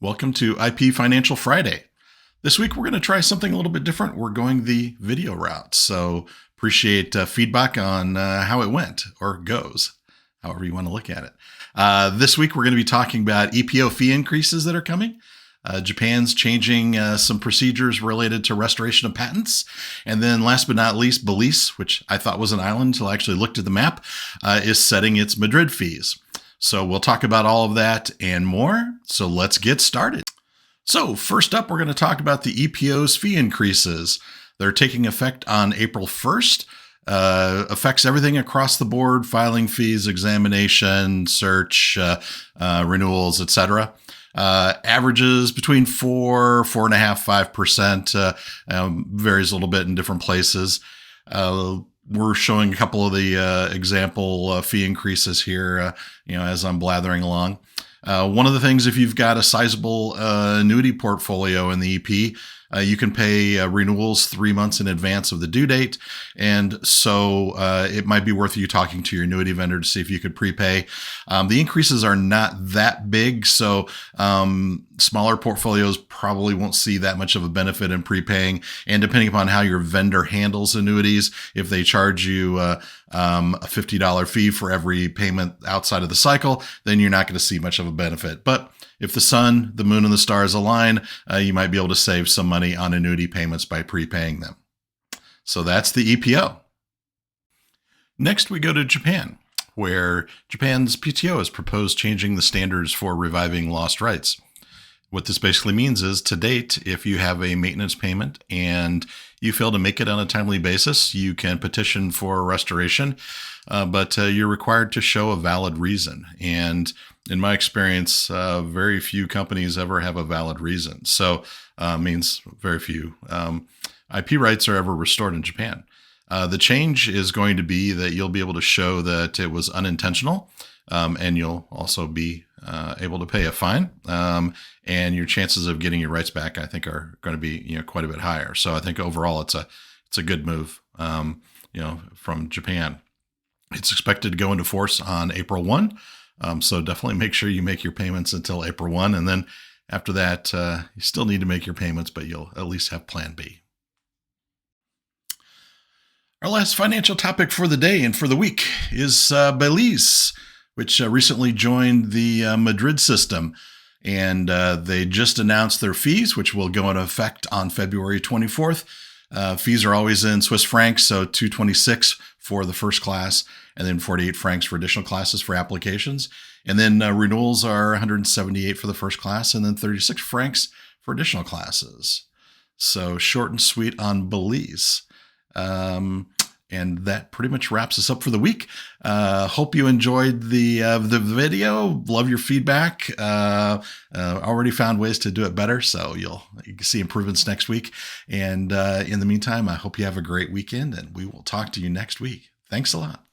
Welcome to IP Financial Friday. This week, we're going to try something a little bit different. We're going the video route. So appreciate feedback on how it went or goes, however you want to look at it. This week, we're going to be talking about EPO fee increases that are coming. Japan's changing some procedures related to restoration of patents. And then last but not least, Belize, which I thought was an island until I actually looked at the map, is setting its Madrid fees. So we'll talk about all of that and more. So let's get started. So first up, we're going to talk about the EPO's fee increases. They're taking effect on April 1st. Affects everything across the board: filing fees, examination, search, renewals, etc. Averages between 4.5%, 5%. Varies a little bit in different places. We're showing a couple of the example fee increases here, as I'm blathering along. One of the things, if you've got a sizable annuity portfolio in the EP, you can pay renewals 3 months in advance of the due date. And so it might be worth you talking to your annuity vendor to see if you could prepay. The increases are not that big, so smaller portfolios probably won't see that much of a benefit in prepaying. And depending upon how your vendor handles annuities, if they charge you a $50 fee for every payment outside of the cycle, then you're not going to see much of a benefit. But if the sun, the moon, and the stars align, you might be able to save some money on annuity payments by prepaying them. So that's the EPO. Next, we go to Japan, where Japan's PTO has proposed changing the standards for reviving lost rights. What this basically means is, to date, if you have a maintenance payment and you fail to make it on a timely basis, you can petition for restoration, but you're required to show a valid reason. And in my experience, very few companies ever have a valid reason. So means very few IP rights are ever restored in Japan. The change is going to be that you'll be able to show that it was unintentional, and you'll also be able to pay a fine. And your chances of getting your rights back, I think, are going to be quite a bit higher. So I think overall it's a good move from Japan. It's expected to go into force on April 1. So definitely make sure you make your payments until April 1. And then after that, you still need to make your payments, but you'll at least have Plan B. Our last financial topic for the day and for the week is Belize, which recently joined the Madrid system. And they just announced their fees, which will go into effect on February 24th. Fees are always in Swiss francs, so 226 for the first class, and then 48 francs for additional classes for applications. And then renewals are 178 for the first class, and then 36 francs for additional classes. So short and sweet on Belize. And that pretty much wraps us up for the week. Hope you enjoyed the video. Love your feedback. Already found ways to do it better, so you can see improvements next week. And in the meantime, I hope you have a great weekend, and we will talk to you next week. Thanks a lot.